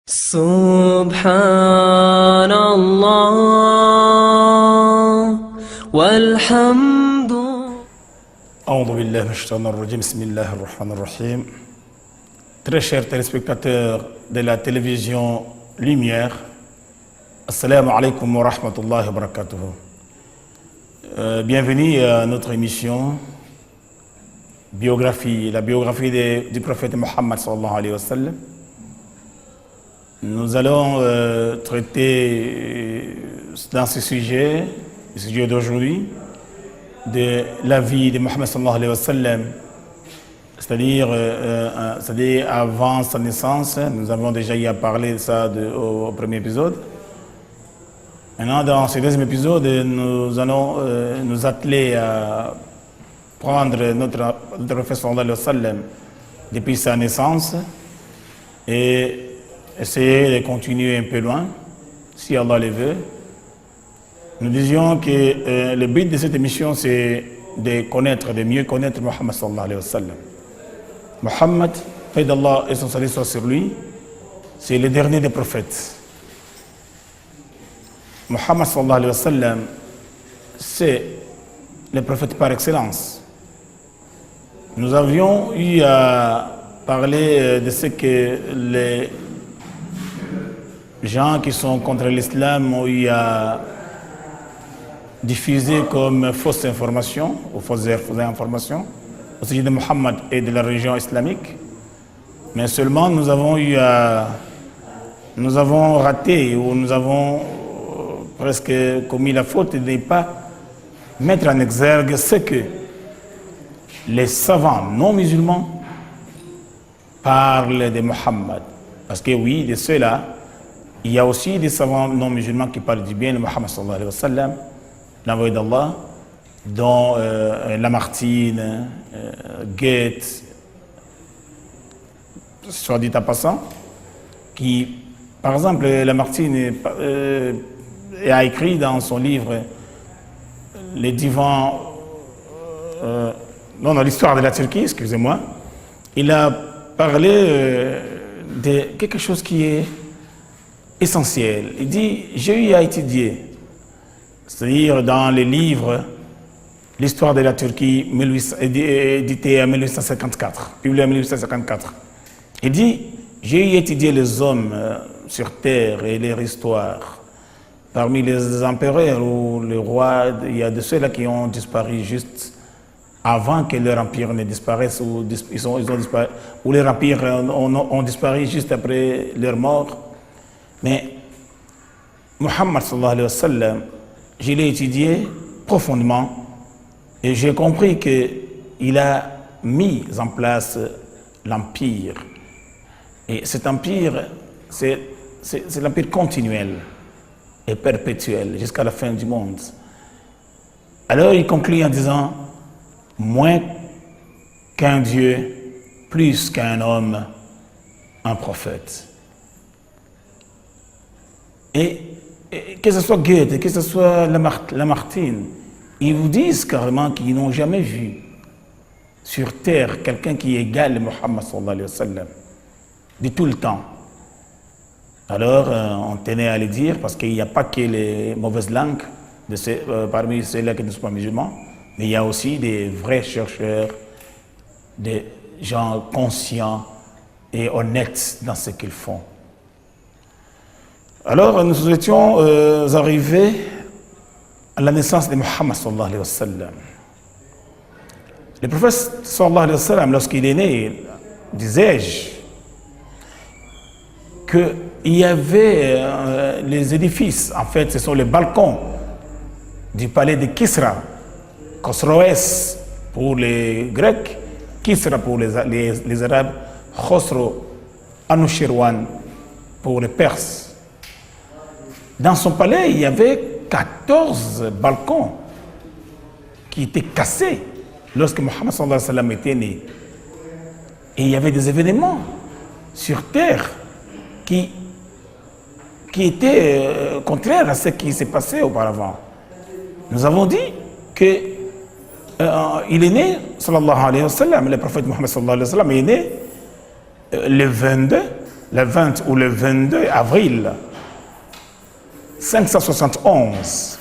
Subhanallah walhamdu. A'udhu billahi minash shaitanir rajim. Bismillahir rahmanir rahim. Très chers téléspectateurs de la télévision Lumière, Assalamu alaikum wa rahmatullahi wa barakatuh. Bienvenue à notre émission biographie, la biographie du prophète Mohammed sallallahu alayhi wa sallam. Nous allons traiter dans ce sujet, le sujet d'aujourd'hui, de la vie de Mohammed sallallahu alayhi wa sallam, c'est-à-dire avant sa naissance. Nous avons déjà eu à parler de ça au premier épisode. Maintenant, dans ce deuxième épisode, nous allons nous atteler à prendre notre prophète sallallahu alayhi wa sallam depuis sa naissance et essayer de continuer un peu loin, si Allah le veut. Nous disions que le but de cette émission, c'est de mieux connaître Mohammed sallallahu alayhi wa sallam. Mohammed, paix d'Allah et son salut soit sur lui, c'est le dernier des prophètes. Mohammed sallallahu alayhi wa sallam, c'est le prophète par excellence. Nous avions eu à parler de ce que les gens qui sont contre l'islam ont eu à diffuser comme fausses informations ou fausses informations au sujet de Mohammed et de la religion islamique. Mais seulement nous avons raté ou nous avons presque commis la faute de ne pas mettre en exergue ce que les savants non musulmans parlent de Mohammed. Parce que oui, de ceux-là, il y a aussi des savants non musulmans qui parlent du bien de Mohammed sallallahu alayhi wa sallam, l'envoyé d'Allah, dont Lamartine, Goethe, soit dit en passant, qui, par exemple, Lamartine a écrit dans son livre Les divans, dans l'histoire de la Turquie, excusez-moi, il a parlé de quelque chose qui est essentiel. Il dit, j'ai eu à étudier, c'est-à-dire dans les livres, l'histoire de la Turquie, édité en 1854, publié en 1854. Il dit, j'ai eu à étudier les hommes sur terre et leur histoire. Parmi les empereurs ou les rois, il y a de ceux-là qui ont disparu juste avant que leur empire ne disparaisse, ou ils ont disparu, ou les empires ont disparu juste après leur mort. Mais Mohammed sallallahu alayhi wa sallam, je l'ai étudié profondément et j'ai compris qu'il a mis en place l'empire. Et cet empire, c'est l'empire continuel et perpétuel jusqu'à la fin du monde. Alors il conclut en disant, moins qu'un Dieu, plus qu'un homme, un prophète. Et que ce soit Goethe, que ce soit Lamartine, ils vous disent carrément qu'ils n'ont jamais vu sur terre quelqu'un qui égale Mohammed sallallahu alayhi wa sallam, de tout le temps. Alors, on tenait à le dire, parce qu'il n'y a pas que les mauvaises langues parmi ceux-là qui ne sont pas musulmans, mais il y a aussi des vrais chercheurs, des gens conscients et honnêtes dans ce qu'ils font. Alors, nous étions arrivés à la naissance de Mohammed sallallahu alayhi wa sallam. Le prophète sallallahu alayhi wa sallam, lorsqu'il est né, disais-je, qu'il y avait les édifices, en fait, ce sont les balcons du palais de Kisra, Khosroès pour les Grecs, Kisra pour les Arabes, Khosro, Anushirwan pour les Perses. Dans son palais, il y avait 14 balcons qui étaient cassés lorsque Mohammed sallallahu alayhi wa sallam était né. Et il y avait des événements sur terre qui étaient contraires à ce qui s'est passé auparavant. Nous avons dit qu'il est né, sallallahu alayhi wa sallam, le prophète Mohammed sallallahu alayhi wa sallam est né le 22 le 20 ou le 22 avril 571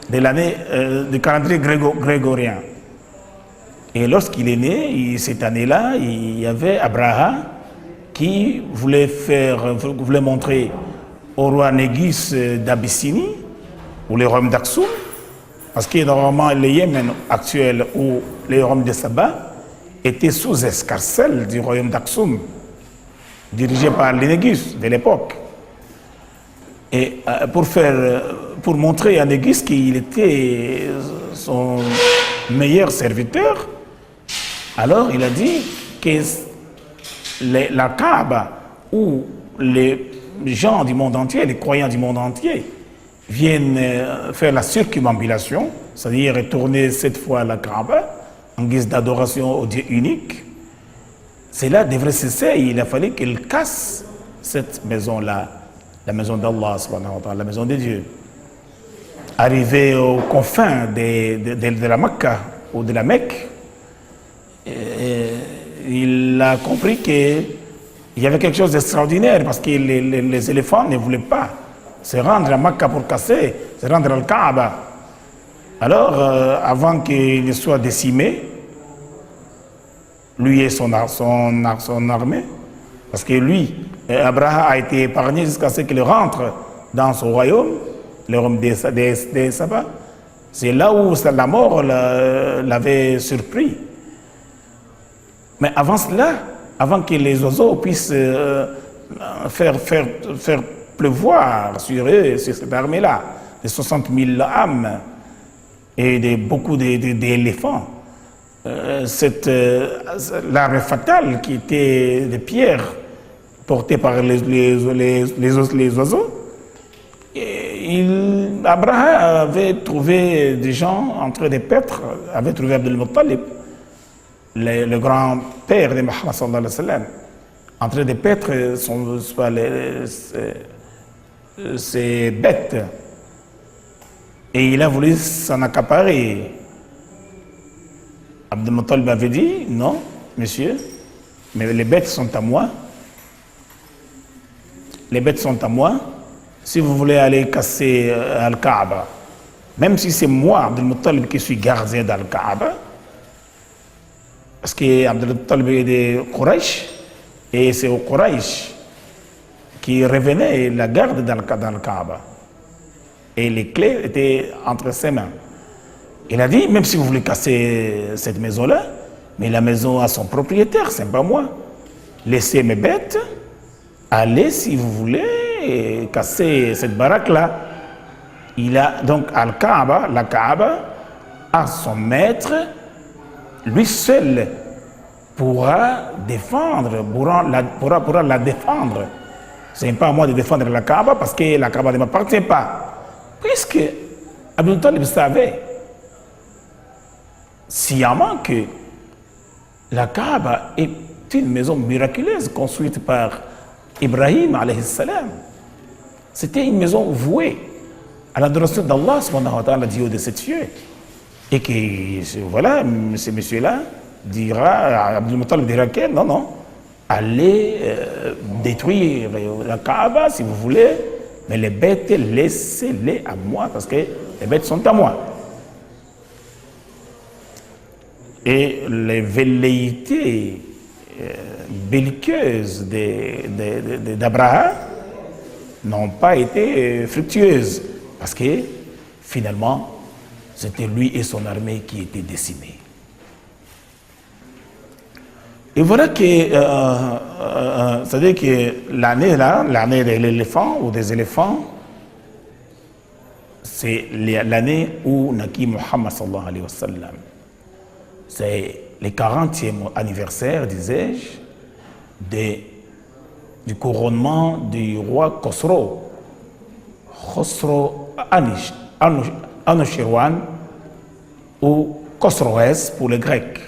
de l'année du calendrier grégorien. Et lorsqu'il est né, cette année-là, il y avait Abraham qui voulait montrer au roi Négus d'Abyssinie, ou le royaume d'Aksum, parce que normalement le Yémen actuel ou le royaume de Saba était sous escarcelle du royaume d'Aksum, dirigé par les Négus de l'époque. Et pour montrer à Négus qu'il était son meilleur serviteur, alors il a dit que la Kaaba, où les gens du monde entier, les croyants du monde entier, viennent faire la circumambulation, c'est-à-dire retourner cette fois à la Kaaba, en guise d'adoration au Dieu unique, cela devrait cesser. Il a fallu qu'il casse cette maison-là, la maison d'Allah, la maison de Dieu. Arrivé aux confins de la Mecque ou de la Mecque, il a compris qu'il y avait quelque chose d'extraordinaire parce que les éléphants ne voulaient pas se rendre à Mecque pour casser, se rendre à Kaaba. Alors, avant qu'il ne soit décimé, lui et son armée, parce que lui, Abraham a été épargné jusqu'à ce qu'il rentre dans son royaume, le royaume des Saba. C'est là où la mort l'avait surpris. Mais avant cela, avant que les oiseaux puissent faire pleuvoir sur eux, sur cette armée-là, de 60 000 âmes et de beaucoup d'éléphants, l'arme fatale qui était de pierre portée par les oiseaux, Abraham avait trouvé des gens en train de paître, avait trouvé Abdul Muttalib, le grand-père de Muhammad sallallahu alayhi wa sallam, en train de paître ses bêtes. Et il a voulu s'en accaparer. Abdul Muttalib avait dit, non, monsieur, mais les bêtes sont à moi. Les bêtes sont à moi. Si vous voulez aller casser Al-Kaaba, même si c'est moi, Abdul Muttalib, qui suis gardien d'Al-Kaaba, parce que Abdul Muttalib est de Quraysh, et c'est au Quraysh qui revenait la garde dans le Kaaba. Et les clés étaient entre ses mains. Il a dit, même si vous voulez casser cette maison-là, mais la maison a son propriétaire, c'est pas moi. Laissez mes bêtes, allez si vous voulez casser cette baraque-là. Il a donc Al-Kaaba, la Kaaba, à son maître, lui seul pourra défendre, pourra la défendre. Ce n'est pas à moi de défendre la Kaaba parce que la Kaaba ne m'appartient pas. Puisque Abdul Talib savait sciemment que la Kaaba est une maison miraculeuse construite par Ibrahim alayhi salam. C'était une maison vouée à l'adoration d'Allah subhanahu wa ta'ala, Dieu de ces cieux. Et que, voilà, ce monsieur-là dira, Abdul Muttalib dira que non, allez détruire la Kaaba si vous voulez, mais les bêtes, laissez-les à moi, parce que les bêtes sont à moi. Et les velléités belliqueuses d'Abraham n'ont pas été fructueuses, parce que finalement, c'était lui et son armée qui étaient décimés. Et voilà que, c'est-à-dire que l'année de l'éléphant ou des éléphants, c'est l'année où naquit Muhammad sallallahu alayhi wa sallam. C'est le 40e anniversaire, disais-je, du couronnement du roi Khosrow Anushirwan, ou Khosroès pour les Grecs,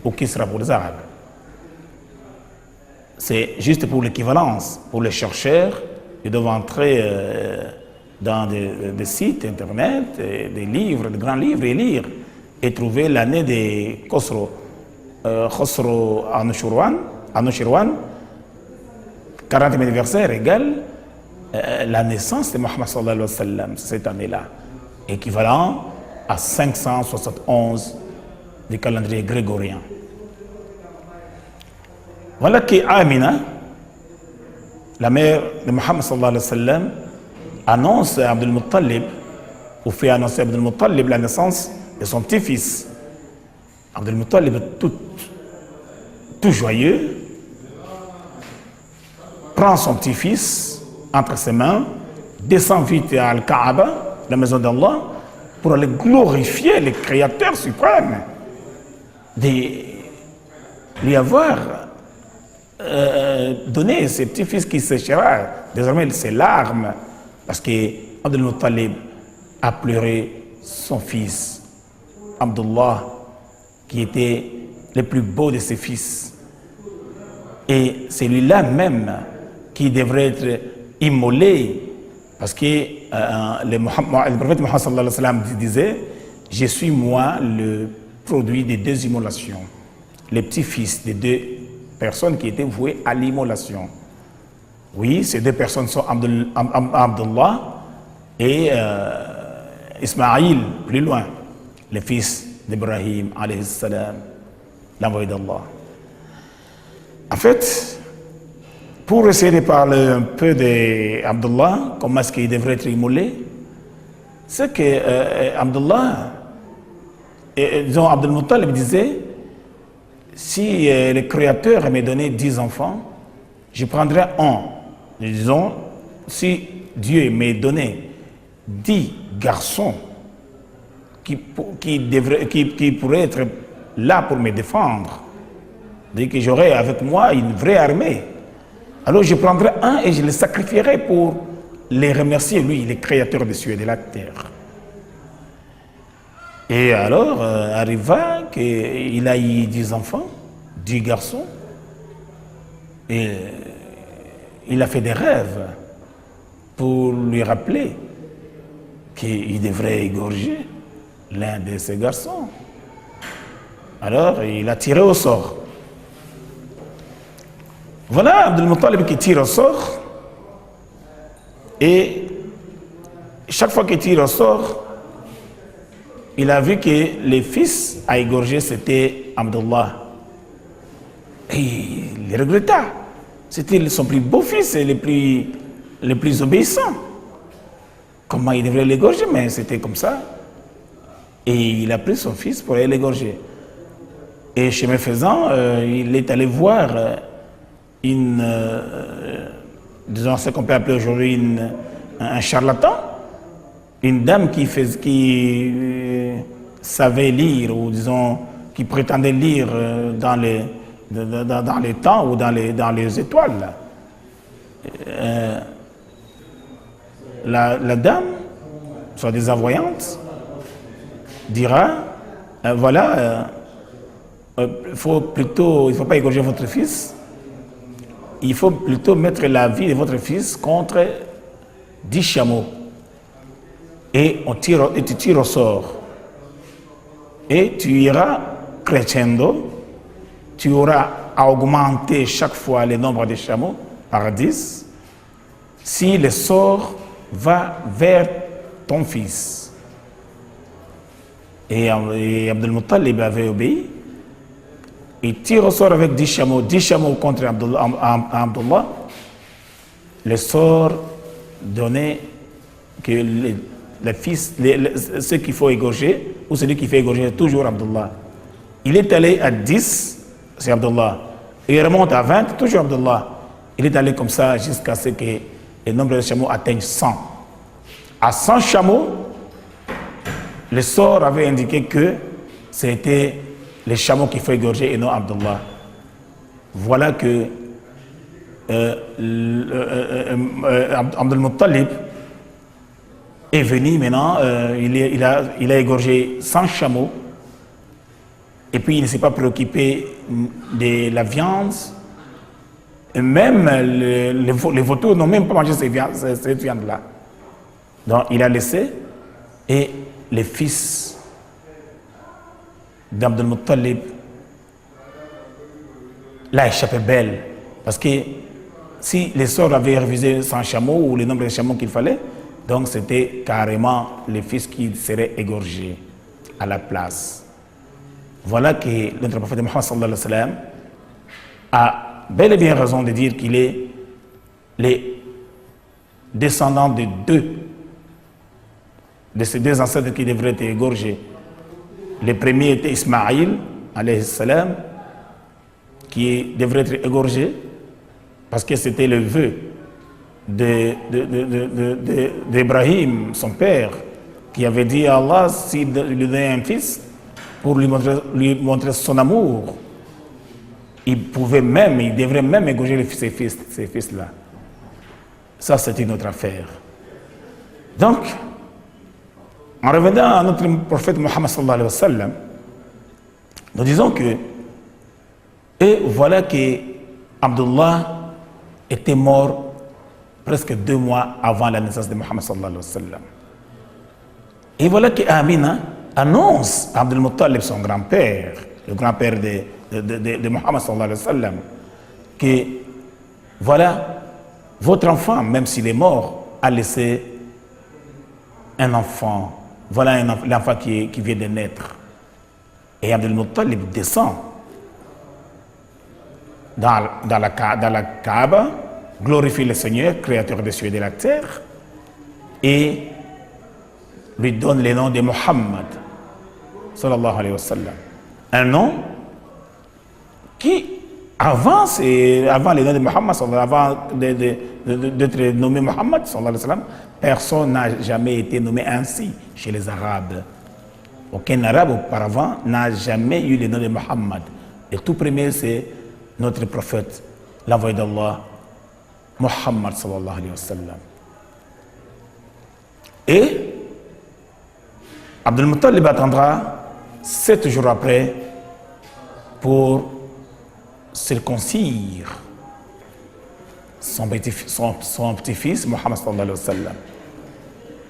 ou Kisra pour les Arabes. C'est juste pour l'équivalence. Pour les chercheurs, ils doivent entrer dans des sites internet, des livres, des grands livres, et lire, et trouver l'année de Khosrow Anushirwan, 40e anniversaire égale la naissance de Mohammed sallallahu alayhi wa sallam, cette année-là, équivalent à 571 du calendrier grégorien. Voilà que Amina, la mère de Mohammed sallallahu alayhi wa sallam, annonce à Abdul Muttalib, ou fait annoncer à Abdul Muttalib la naissance de son petit-fils. Abdul Muttalib, tout joyeux, prend son petit-fils entre ses mains, descend vite à Al-Kaaba, la maison d'Allah, pour aller glorifier le Créateur suprême, de lui avoir donné ce petit-fils qui séchera désormais ses larmes, parce que Abdul Muttalib a pleuré son fils, Abdullah, qui était le plus beau de ses fils. Et c'est lui-là même qui devrait être immolé, parce que le prophète Mohammed sallallahu alayhi wa sallam disait: je suis moi le produit des deux immolations, les petits-fils des deux personnes qui étaient vouées à l'immolation. Oui, ces deux personnes sont Abdullah et Ismaïl, plus loin, le fils d'Ibrahim alayhi salam, l'envoyé d'Allah. En fait, pour essayer de parler un peu d'Abdullah, comment est-ce qu'il devrait être immolé, c'est que Abdullah, disons, Abdul Muttalib disait: si le Créateur m'a donné 10 enfants, je prendrai un. Disons, si Dieu m'a donné 10 garçons qui pourraient être là pour me défendre, c'est-à-dire que j'aurais avec moi une vraie armée, alors je prendrai un et je le sacrifierai pour les remercier, lui, le Créateur des cieux et de la terre. Et alors, arriva qu'il a eu 10 enfants, 10 garçons, et il a fait des rêves pour lui rappeler qu'il devrait égorger l'un de ses garçons. Alors, il a tiré au sort. Voilà Abdul Muttalib qui tire au sort, et chaque fois qu'il tire au sort, il a vu que le fils à égorger, c'était Abdullah. Et il regretta. C'était son plus beau fils et le plus obéissant. Comment il devrait l'égorger? Mais c'était comme ça. Et il a pris son fils pour aller l'égorger. Et chemin faisant, il est allé voir disons ce qu'on peut appeler aujourd'hui un charlatan, une dame qui savait lire, ou disons qui prétendait lire dans les temps ou dans les étoiles. La dame, soit des voyante, dira voilà, il ne faut pas égorger votre fils, il faut plutôt mettre la vie de votre fils contre 10 chameaux. Et tu tires au sort. Et tu iras crescendo, tu auras augmenté chaque fois le nombre de chameaux par 10, si le sort va vers ton fils. Et Abdul Muttalib avait obéi. Il tire au sort avec 10 chameaux contre Abdullah. Le sort donnait que le fils, ce qu'il faut égorger, ou celui qui fait égorger, toujours Abdullah. Il est allé à 10, c'est Abdullah. Il remonte à 20, toujours Abdullah. Il est allé comme ça jusqu'à ce que le nombre de chameaux atteigne 100. À 100 chameaux, le sort avait indiqué que c'était les chameaux qu'il faut égorger et non Abdullah. Voilà que Abdul Muttalib est venu maintenant, il a égorgé 100 chameaux, et puis il ne s'est pas préoccupé de la viande, et même les vautours n'ont même pas mangé cette viande-là. Donc il a laissé, et les fils d'Abdul Muttalib l'a échappé belle, parce que si les sœurs avaient refusé 100 chameaux ou le nombre de chameaux qu'il fallait, donc c'était carrément les fils qui seraient égorgés à la place. Voilà que notre prophète Mohammed sallallahu alayhi wa sallam a bel et bien raison de dire qu'il est les descendants de ces deux ancêtres qui devraient être égorgés. Le premier était Ismaïl, alayhi salam, qui devrait être égorgé parce que c'était le vœu d'Ibrahim, son père, qui avait dit à Allah s'il lui donnait un fils pour lui montrer son amour, il devrait même égorger ces fils-là. Ça, c'est une autre affaire. Donc, en revenant à notre prophète Mohammed sallallahu alayhi wa sallam, nous disons que, et voilà que Abdullah était mort presque 2 mois avant la naissance de Mohammed sallallahu alayhi wa sallam. Et voilà que Amina annonce à Abdul Muttalib, son grand-père, le grand-père de Mohammed sallallahu alayhi wa sallam, que voilà, votre enfant, même s'il est mort, a laissé un enfant. Voilà l'enfant qui vient de naître. Et Abdul Muttalib descend dans la Kaaba, glorifie le Seigneur, créateur des cieux et de la terre, et lui donne le nom de Muhammad, sallallahu alayhi wa sallam. Un nom qui, avant le nom de Muhammad, avant d'être nommé Muhammad, sallallahu alayhi wa sallam, personne n'a jamais été nommé ainsi chez les Arabes. Aucun Arabe auparavant n'a jamais eu le nom de Muhammad. Le tout premier, c'est notre prophète, l'envoyé d'Allah, Muhammad sallallahu alayhi wa sallam. Et Abdul Muttalib attendra 7 jours après pour circoncire son petit-fils, Muhammad sallallahu alayhi wa sallam.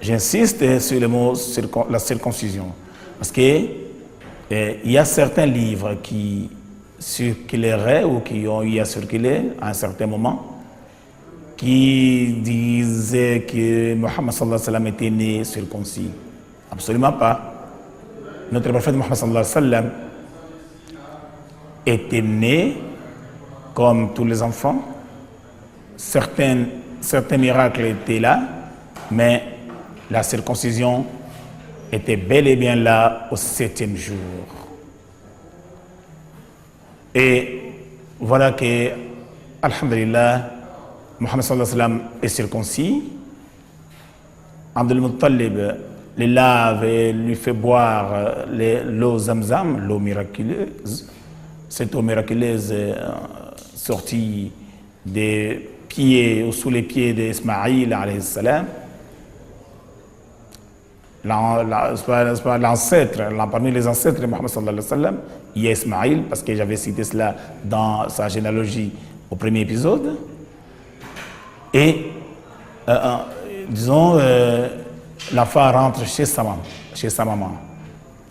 J'insiste sur le mot la circoncision, parce qu'il y a certains livres qui circuleraient ou qui ont eu à circuler à un certain moment, qui disaient que Muhammad sallallahu alayhi wa sallam était né circoncis. Absolument pas. Notre prophète Muhammad sallallahu alayhi wa sallam était né comme tous les enfants. Certains miracles étaient là, mais la circoncision était bel et bien là au 7e jour. Et voilà que, alhamdulillah, Muhammad sallallahu alayhi wa sallam est circoncis. Abdul Muttalib le lave et lui fait boire l'eau Zamzam, l'eau miraculeuse. Cette eau miraculeuse sortie des pieds ou sous les pieds d'Ismaïl alayhi salam. L'ancêtre, parmi les ancêtres de Muhammad sallallahu alayhi wa sallam, il y a Ismaïl, parce que j'avais cité cela dans sa généalogie au premier épisode. Et disons, l'enfant rentre chez sa maman.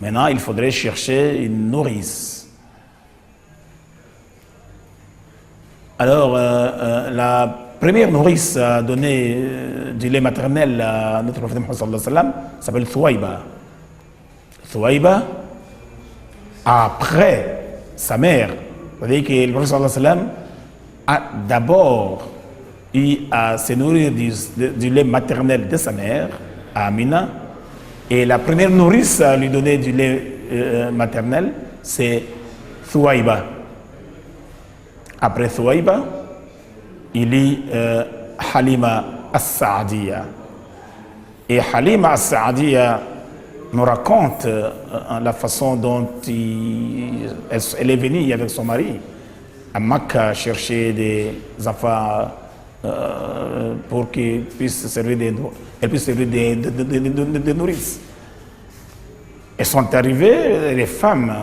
Maintenant, il faudrait chercher une nourrice. Alors, la première nourrice a donné du lait maternel à notre prophète Muhammad sallallahu alayhi wa sallam s'appelle Thuwayba. Thuwayba, après sa mère, c'est-à-dire que le prophète sallallahu alayhi wa sallam a d'abord eu à se nourrir du lait maternel de sa mère, Amina, et la première nourrice à lui donner du lait maternel, c'est Thuwayba. Après Thuwayba, il y a Halima As-Saadiya. Et Halima As-Saadiya nous raconte la façon dont elle est venue avec son mari à Makka chercher des enfants pour qu'ils puissent servir de nourrices. Elles sont arrivées, les femmes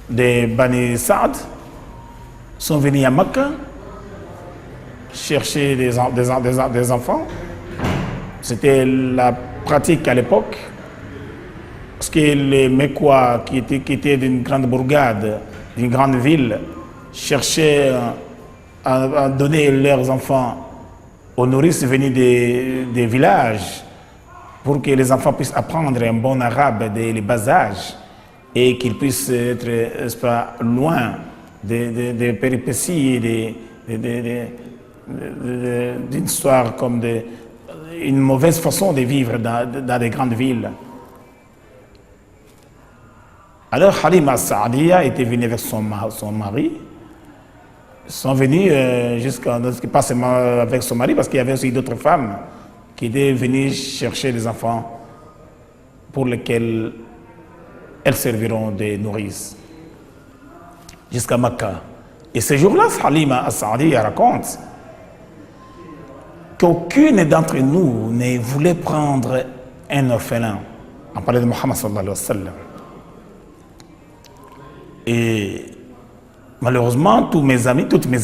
de Bani Saad sont venues à Makka chercher des enfants. C'était la pratique à l'époque, parce que les Mekwa qui étaient d'une grande bourgade, d'une grande ville, cherchaient à donner leurs enfants aux nourrices venus des villages pour que les enfants puissent apprendre un bon arabe dès le bas âge et qu'ils puissent être pas, loin des péripéties d'une histoire comme une mauvaise façon de vivre dans des grandes villes. Alors Halima Saadia était venue avec son mari. Ils sont venus pas seulement avec son mari, parce qu'il y avait aussi d'autres femmes qui étaient venues chercher des enfants pour lesquels elles serviront des nourrices jusqu'à Makkah. Et ce jour-là, Halima Saadia raconte qu'aucune d'entre nous ne voulait prendre un orphelin. On parlait de Muhammad sallallahu alayhi wa sallam. Et malheureusement, toutes mes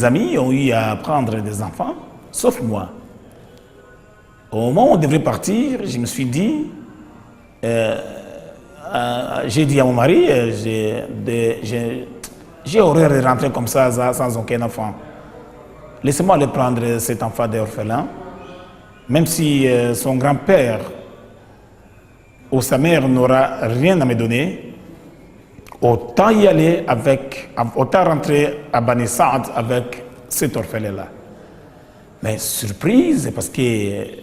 amies ont eu à prendre des enfants, sauf moi. Au moment où on devrait partir, je me suis dit, j'ai dit à mon mari, j'ai horreur de rentrer comme ça sans aucun enfant. Laissez-moi aller prendre cet enfant d'orphelin, même si son grand-père ou sa mère n'aura rien à me donner. Autant y aller autant rentrer à Bani Saad avec cet orphelin-là. Mais surprise, parce que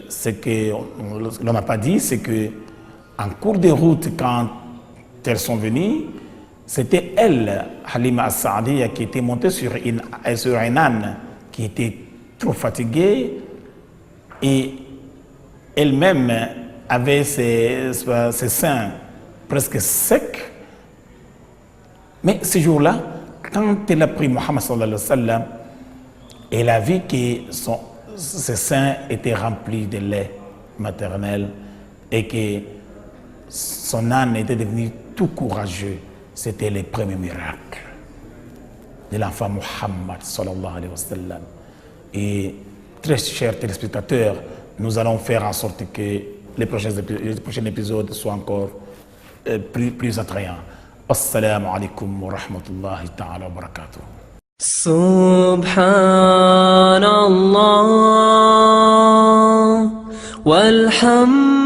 ce qu'on n'a pas dit, c'est que en cours de route, quand elles sont venues, c'était elle, Halima Saadia, qui était montée sur un âne, qui était trop fatiguée, et elle-même avait ses seins presque secs. Mais ce jour-là, quand elle a pris Muhammad sallallahu alayhi wa sallam, elle a vu que ses seins étaient remplis de lait maternel et que son âne était devenu tout courageux. C'était le premier miracle de l'enfant Muhammad sallallahu alayhi wa sallam. Et très chers téléspectateurs, nous allons faire en sorte que les prochains épisodes soient encore plus attrayants. Assalamu alaikum wa rahmatullahi ta'ala wa barakatuh. Subhanallah walhamdulillah.